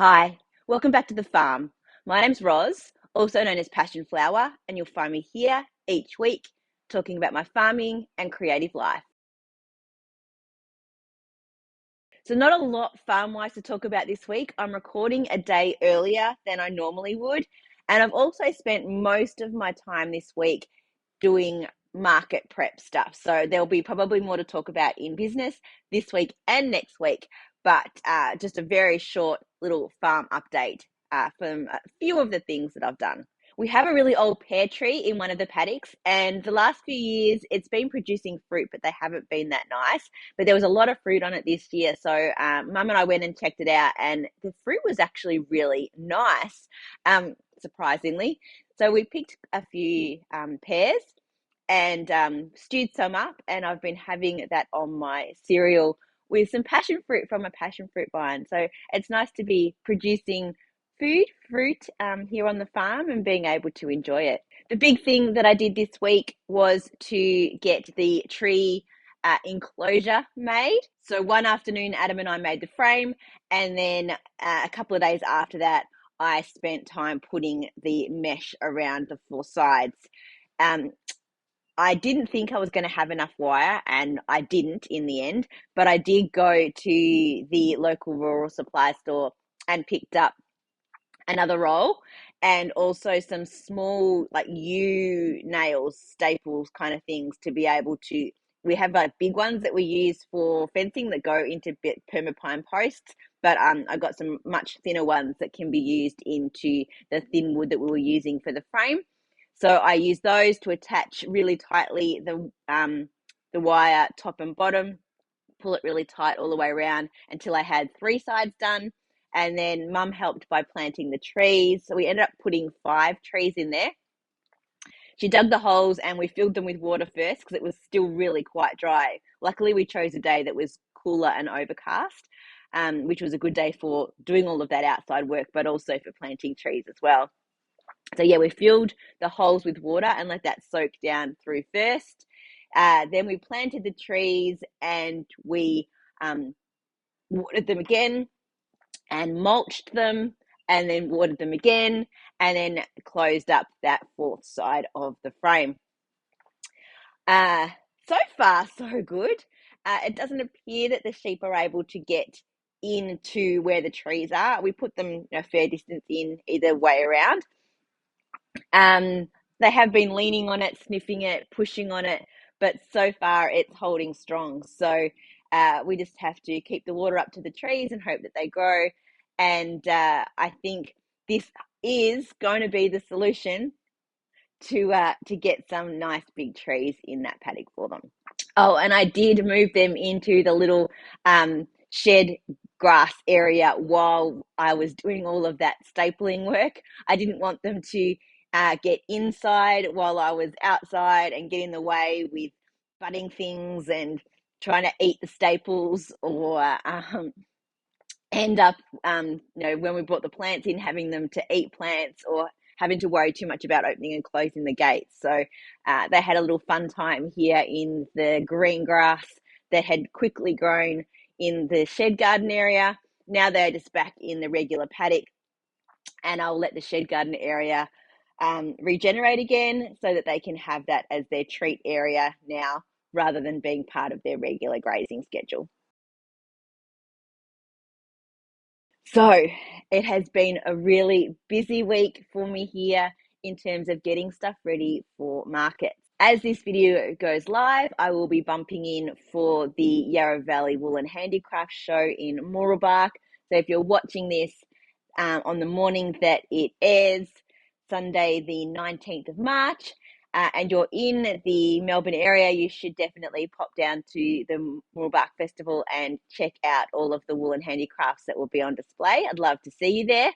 Hi, welcome back to the farm. My name's Roz, also known as Passion Flower, and you'll find me here each week talking about my farming and creative life. So, not a lot farm wise to talk about this week. I'm recording a day earlier than I normally would, and I've also spent most of my time this week doing market prep stuff. So, there'll be probably more to talk about in business this week and next week, but just a very short little farm update from a few of the things that I've done. We have a really old pear tree in one of the paddocks, and the last few years it's been producing fruit, but they haven't been that nice. But there was a lot of fruit on it this year, so Mum and I went and checked it out, and the fruit was actually really nice, surprisingly. So we picked a few pears and stewed some up, and I've been having that on my cereal with some passion fruit from a passion fruit vine. So it's nice to be producing fruit here on the farm and being able to enjoy it. The big thing that I did this week was to get the tree enclosure made. So one afternoon, Adam and I made the frame, and then a couple of days after that, I spent time putting the mesh around the four sides. I didn't think I was going to have enough wire, and I didn't in the end, but I did go to the local rural supply store and picked up another roll and also some small like U nails, staples kind of things to be able to. We have like big ones that we use for fencing that go into permapine posts, but I got some much thinner ones that can be used into the thin wood that we were using for the frame. So I use those to attach really tightly the wire top and bottom, pull it really tight all the way around until I had three sides done. And then Mum helped by planting the trees. So we ended up putting 5 trees in there. She dug the holes and we filled them with water first because it was still really quite dry. Luckily, we chose a day that was cooler and overcast, which was a good day for doing all of that outside work, but also for planting trees as well. So yeah, we filled the holes with water and let that soak down through first. Then we planted the trees and we watered them again and mulched them and then watered them again and then closed up that fourth side of the frame. So far, so good. It doesn't appear that the sheep are able to get into where the trees are. We put them a fair distance in either way around. They have been leaning on it, sniffing it, pushing on it, but so far it's holding strong. So we just have to keep the water up to the trees and hope that they grow. And I think this is going to be the solution to get some nice big trees in that paddock for them. Oh, and I did move them into the little shed grass area while I was doing all of that stapling work. I didn't want them to get inside while I was outside and get in the way with budding things and trying to eat the staples or end up, when we brought the plants in, having them to eat plants or having to worry too much about opening and closing the gates. So they had a little fun time here in the green grass that had quickly grown in the shed garden area. Now they're just back in the regular paddock, and I'll let the shed garden area regenerate again so that they can have that as their treat area now rather than being part of their regular grazing schedule. So it has been a really busy week for me here in terms of getting stuff ready for market. As this video goes live, I will be bumping in for the Yarra Valley Wool and Handicraft Show in Mooroolbark. So if you're watching this on the morning that it airs, Sunday the 19th of March, and you're in the Melbourne area, you should definitely pop down to the Mooroolbark Festival and check out all of the wool and handicrafts that will be on display. I'd love to see you there.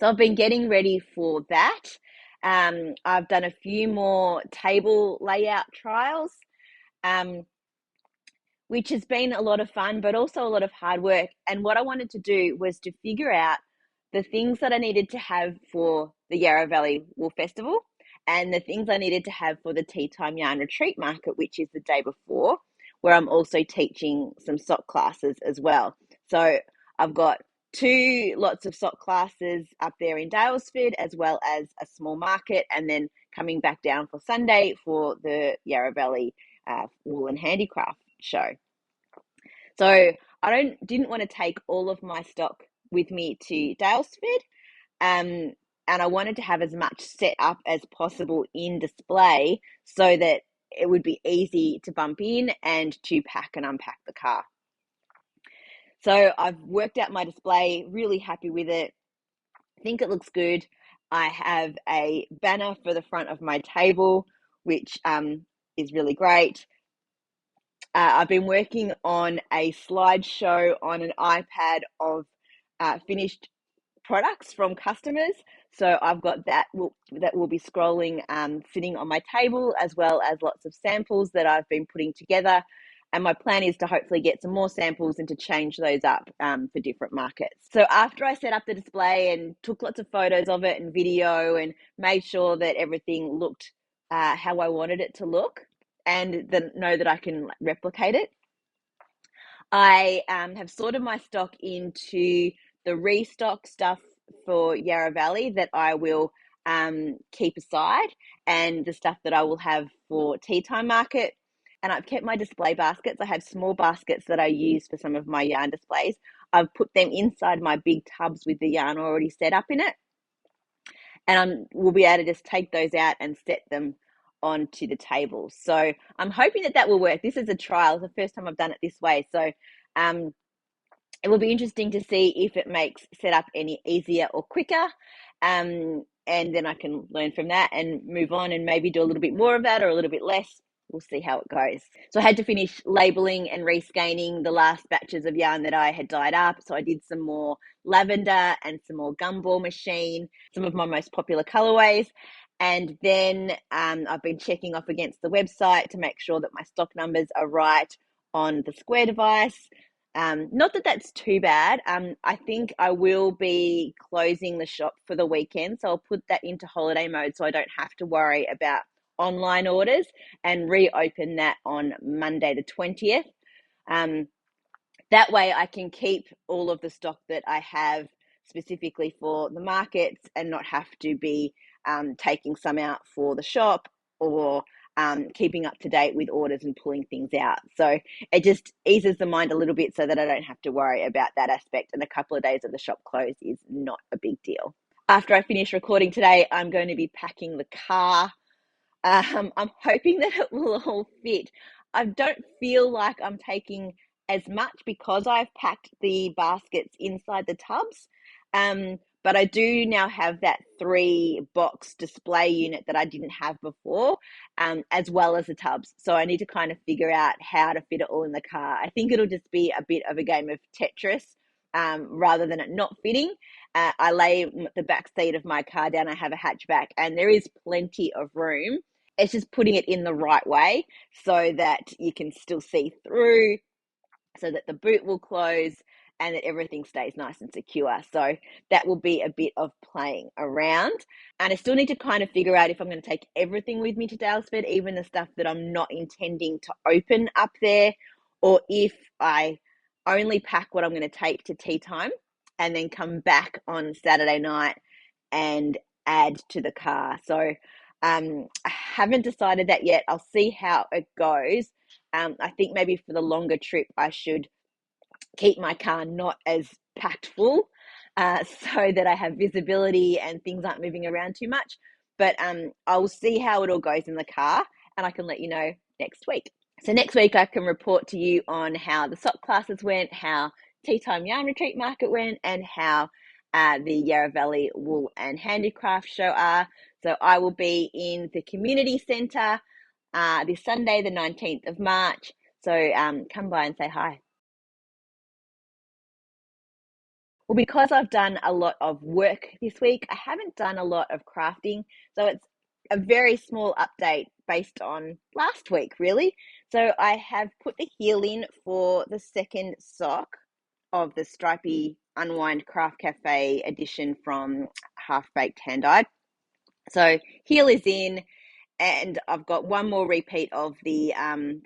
So I've been getting ready for that. I've done a few more table layout trials, which has been a lot of fun, but also a lot of hard work. And what I wanted to do was to figure out the things that I needed to have for the Yarra Valley Wool Festival and the things I needed to have for the Tea Time Yarn Retreat Market, which is the day before, where I'm also teaching some sock classes as well. So I've got 2 lots of sock classes up there in Daylesford, as well as a small market, and then coming back down for Sunday for the Yarra Valley Wool and Handicraft show. So I didn't want to take all of my stock with me to Daylesford, and I wanted to have as much set up as possible in display so that it would be easy to bump in and to pack and unpack the car. So I've worked out my display, really happy with it. I think it looks good. I have a banner for the front of my table, which is really great. I've been working on a slideshow on an iPad of finished products from customers. So I've got that will be scrolling, sitting on my table, as well as lots of samples that I've been putting together. And my plan is to hopefully get some more samples and to change those up for different markets. So after I set up the display and took lots of photos of it and video and made sure that everything looked how I wanted it to look, and then know that I can replicate it, I have sorted my stock into the restock stuff for Yarra Valley that I will keep aside, and the stuff that I will have for tea time market. And I've kept my display baskets. I have small baskets that I use for some of my yarn displays. I've put them inside my big tubs with the yarn already set up in it. And we'll be able to just take those out and set them onto the table. So I'm hoping that will work. This is a trial. It's the first time I've done it this way. So it will be interesting to see if it makes setup any easier or quicker. And then I can learn from that and move on and maybe do a little bit more of that or a little bit less. We'll see how it goes. So I had to finish labeling and rescanning the last batches of yarn that I had dyed up. So I did some more lavender and some more gumball machine, some of my most popular colorways. And then I've been checking off against the website to make sure that my stock numbers are right on the Square device. Not that that's too bad. I think I will be closing the shop for the weekend. So I'll put that into holiday mode so I don't have to worry about online orders, and reopen that on Monday the 20th. That way I can keep all of the stock that I have specifically for the markets and not have to be taking some out for the shop, or keeping up to date with orders and pulling things out. So it just eases the mind a little bit so that I don't have to worry about that aspect, and a couple of days of the shop closed is not a big deal. After I finish recording today, I'm going to be packing the car. I'm hoping that it will all fit. I don't feel like I'm taking as much because I've packed the baskets inside the tubs. But I do now have that 3-box display unit that I didn't have before, as well as the tubs. So I need to kind of figure out how to fit it all in the car. I think it'll just be a bit of a game of Tetris, rather than it not fitting. I lay the back seat of my car down. I have a hatchback, and there is plenty of room. It's just putting it in the right way so that you can still see through, so that the boot will close and that everything stays nice and secure. So that will be a bit of playing around. And I still need to kind of figure out if I'm going to take everything with me to Daylesford, even the stuff that I'm not intending to open up there, or if I only pack what I'm going to take to tea time and then come back on Saturday night and add to the car. So I haven't decided that yet. I'll see how it goes. I think maybe for the longer trip, I should keep my car not as packed full, so that I have visibility and things aren't moving around too much. But I'll see how it all goes in the car, and I can let you know next week. So next week I can report to you on how the sock classes went, how Tea Time Yarn Retreat Market went, and how the Yarra Valley Wool and Handicraft Show are. So I will be in the community centre this Sunday, the 19th of March. So come by and say hi. Well, because I've done a lot of work this week, I haven't done a lot of crafting. So it's a very small update based on last week, really. So I have put the heel in for the second sock of the Stripey Unwind Craft Cafe edition from Half Baked Hand Dyed. So heel is in, and I've got one more repeat of the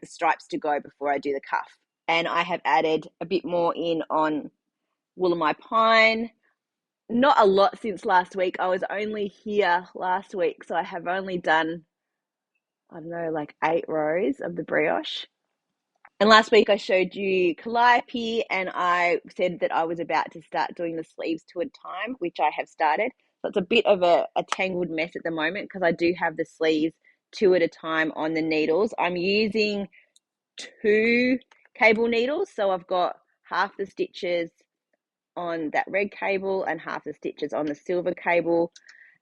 stripes to go before I do the cuff. And I have added a bit more in on Woolamai pine. Not a lot since last week. I was only here last week, so I have only done, I don't know, like 8 rows of the brioche. And last week I showed you calliope, and I said that I was about to start doing the sleeves 2 at a time, which I have started. So it's a bit of a tangled mess at the moment because I do have the sleeves 2 at a time on the needles. I'm using 2 cable needles, so I've got half the stitches on that red cable and half the stitches on the silver cable,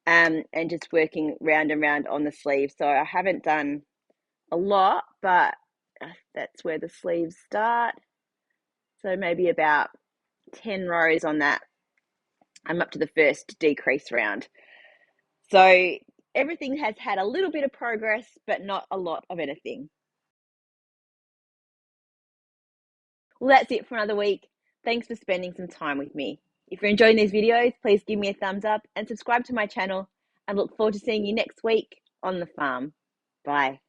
and just working round and round on the sleeve. So I haven't done a lot, but that's where the sleeves start. So maybe about 10 rows on that. I'm up to the first decrease round. So everything has had a little bit of progress, but not a lot of anything. Well, that's it for another week. Thanks for spending some time with me. If you're enjoying these videos, please give me a thumbs up and subscribe to my channel, and look forward to seeing you next week on the farm. Bye.